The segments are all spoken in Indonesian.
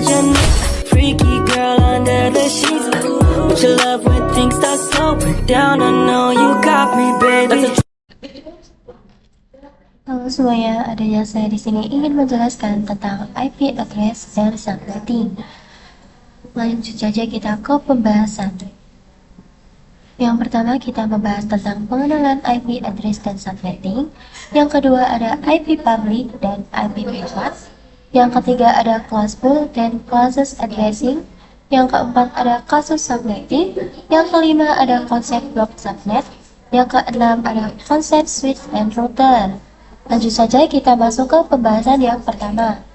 imagine freaky girl under the sheets. But you love when things start slowing down. I know you got me, baby. Halo semuanya, adanya saya di sini ingin menjelaskan tentang IP address dan subnetting. Lanjut saja kita ke pembahasan. Yang pertama kita membahas tentang pengenalan IP address dan subnetting. Yang kedua ada IP public dan IP private. Yang ketiga ada classful dan classes addressing. Yang keempat ada kasus subnetting. Yang kelima ada konsep block subnet. Yang keenam ada konsep switch and router. Lanjut saja kita masuk ke pembahasan yang pertama.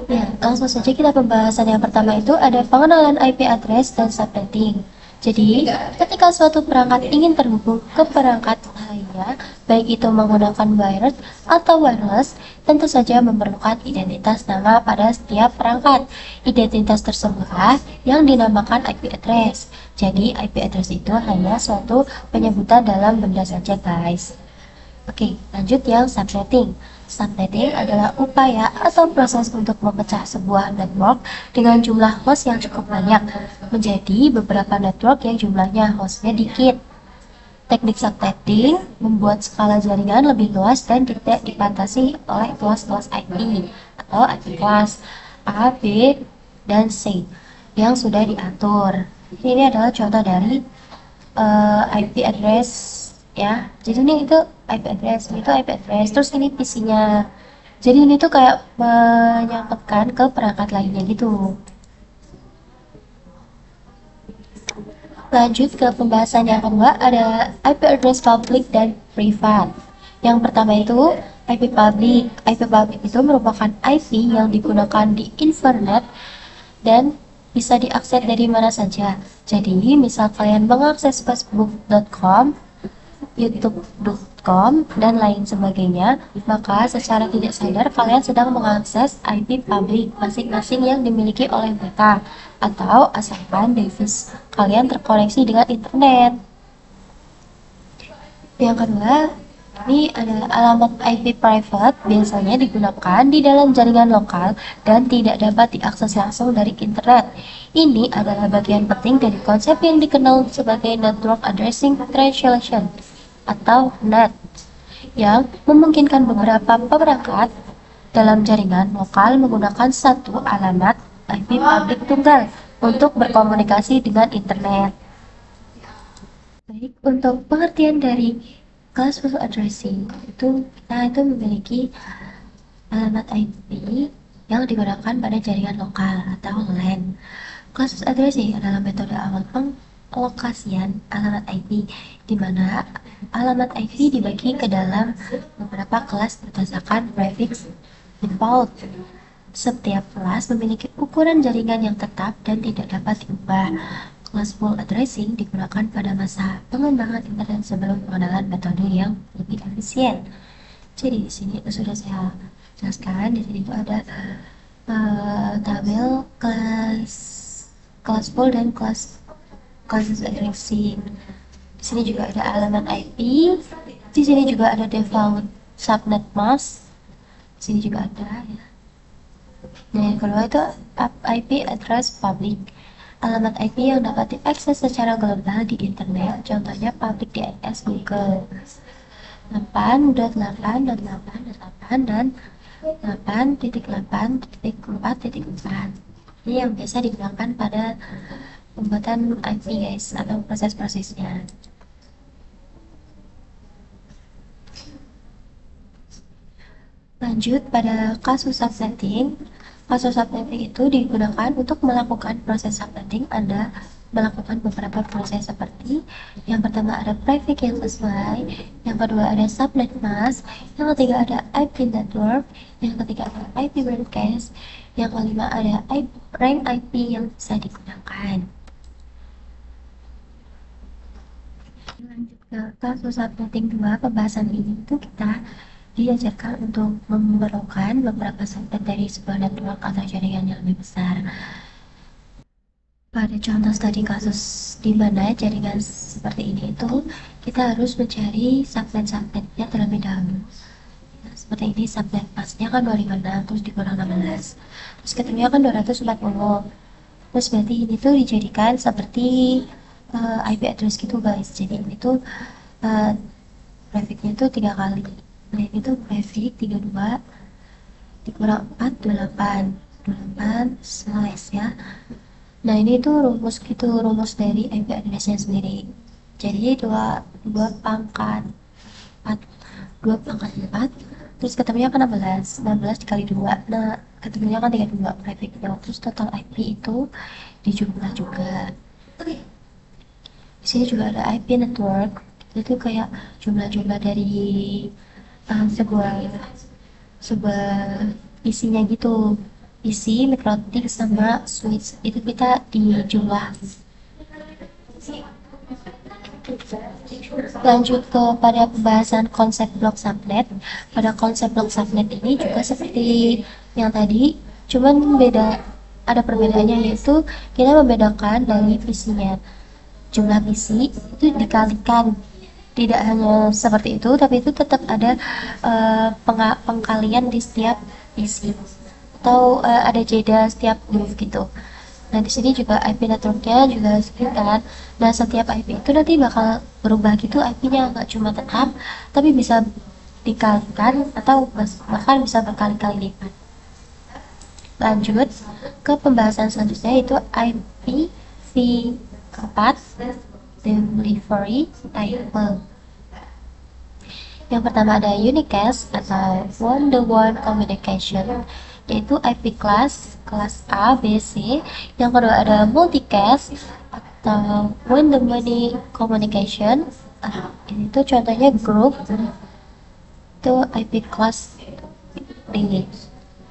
Ya, langsung saja kita pembahasan yang pertama itu ada pengenalan IP address dan subnetting. Jadi, ketika suatu perangkat ingin terhubung ke perangkat lainnya, baik itu menggunakan wired atau wireless, tentu saja memerlukan identitas nama pada setiap perangkat. Identitas tersebutlah yang dinamakan IP address. Jadi, IP address itu hanya suatu penyebutan dalam benda saja, guys. Oke, lanjut yang subnetting. Subnetting adalah upaya atau proses untuk memecah sebuah network dengan jumlah host yang cukup banyak menjadi beberapa network yang jumlahnya hostnya dikit. Teknik subnetting membuat skala jaringan lebih luas dan tidak dibatasi oleh kelas-kelas IP atau IP kelas A, B, dan C yang sudah diatur. Ini adalah contoh dari IP address ya. Jadi ini itu IP address, ini tuh IP address, terus ini PC-nya. Jadi ini tuh kayak menyangkutkan ke perangkat lainnya gitu. Lanjut ke pembahasan yang kedua, ada IP address public dan private. Yang pertama itu IP public. IP public itu merupakan IP yang digunakan di internet dan bisa diakses dari mana saja. Jadi misal kalian mengakses facebook.com, youtube.com, dan lain sebagainya, maka secara tidak sadar kalian sedang mengakses IP public masing-masing yang dimiliki oleh mereka, atau asalkan device kalian terkoneksi dengan internet. Yang kedua, ini ada alamat IP private, biasanya digunakan di dalam jaringan lokal dan tidak dapat diakses langsung dari internet. Ini adalah bagian penting dari konsep yang dikenal sebagai Network Addressing Translation atau NAT, yang memungkinkan beberapa perangkat dalam jaringan lokal menggunakan satu alamat IP public tunggal untuk berkomunikasi dengan internet. Baik, untuk pengertian dari classful addressing itu kita memiliki alamat IP yang digunakan pada jaringan lokal atau LAN. Classful addressing adalah metode awal pengalokasian alamat IP, di mana alamat IP dibagi ke dalam beberapa kelas berdasarkan prefix default. Setiap kelas memiliki ukuran jaringan yang tetap dan tidak dapat diubah. Classful addressing digunakan pada masa pengembangan internet sebelum pengenalan metode yang lebih efisien. Jadi di sini itu sudah saya jelaskan. Di sini itu ada tabel kelas classful dan classes addressing. Di sini juga ada alamat IP. Di sini juga ada default subnet mask. Di sini juga ada ya. Dan yang kedua itu IP address public. Alamat IP yang dapat diakses secara global di internet, contohnya public DNS Google. 8.8.8.8 dan 8.8.4.4. Ini yang biasa digunakan pada pembuatan IP, guys, atau proses-prosesnya. Lanjut pada kasus subnetting. Kasus subnetting itu digunakan untuk melakukan proses subnetting. Anda melakukan beberapa proses seperti yang pertama ada prefix yang sesuai, yang kedua ada subnet mask, yang ketiga ada IP network, yang ketiga ada IP broadcast, yang kelima ada rank IP yang bisa digunakan. Lanjut ke kasus subnetting 2, pembahasan ini itu kita diajarkan untuk memerlukan beberapa subnet dari sebuah network atau jaringan yang lebih besar. Pada contoh studi kasus di mana jaringan seperti ini itu kita harus mencari subnet-subnetnya terlebih dahulu. Seperti ini, subnet pasnya kan 256 terus dikurang 16, terus ketemunya kan 240. Terus berarti ini tuh dijadikan seperti IP address gitu guys. Jadi ini tuh uh, trafficnya tuh 3 kali. Nah ini tuh traffic 32 dikurang 4, 28 slash ya. Nah ini tuh rumus gitu, rumus dari IP addressnya sendiri. Jadi dua pangkat 4, 2 pangkat 4, terus ketemunya kan 16 dikali 2, nah ketemunya kan 32 trafficnya. Terus total IP itu dijumlah juga. Di sini juga ada IP network, itu kayak jumlah-jumlah dari sebuah isinya gitu, isi mikrotik sama switch itu kita di jumlah. Lanjut ke pada pembahasan konsep blok subnet. Pada konsep blok subnet ini juga seperti yang tadi, cuman beda, ada perbedaannya, yaitu kita membedakan dari visinya. Jumlah visi itu dikalikan, tidak hanya seperti itu, tapi itu tetap ada pengkalian di setiap visi, atau ada jeda setiap groove gitu. Nah di sini juga IP networknya juga disebutkan. Nah setiap IP itu nanti bakal berubah gitu IP-nya, nggak cuma tetap, tapi bisa dikalikan atau bahkan bisa berkali-kali lipat. Lanjut ke pembahasan selanjutnya, yaitu IPv4 delivery type. Yang pertama ada unicast atau one-to-one communication, yaitu IP kelas A, B, C. Yang kedua ada multicast atau one-to-many communication. Ini tuh contohnya group, itu IP kelas D.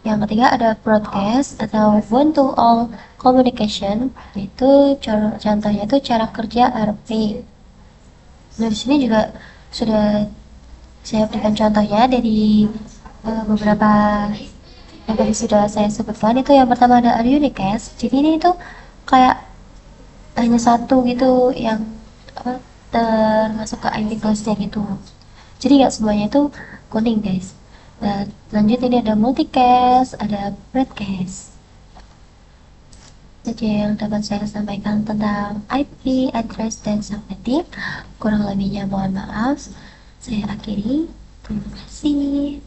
Yang ketiga ada broadcast atau one-to-all communication, itu contohnya itu cara kerja RP. Nah di sini juga sudah saya berikan contohnya dari beberapa yang tadi sudah saya sebutkan. Itu yang pertama ada unicast. Jadi ini tuh kayak hanya satu gitu yang termasuk ke IP class-nya gitu. Jadi nggak semuanya itu kuning guys. Dan lanjut ini ada multicast, ada broadcast. Saja yang dapat saya sampaikan tentang IP address dan subnetting. Kurang lebihnya mohon maaf. Saya akhiri. Terima kasih.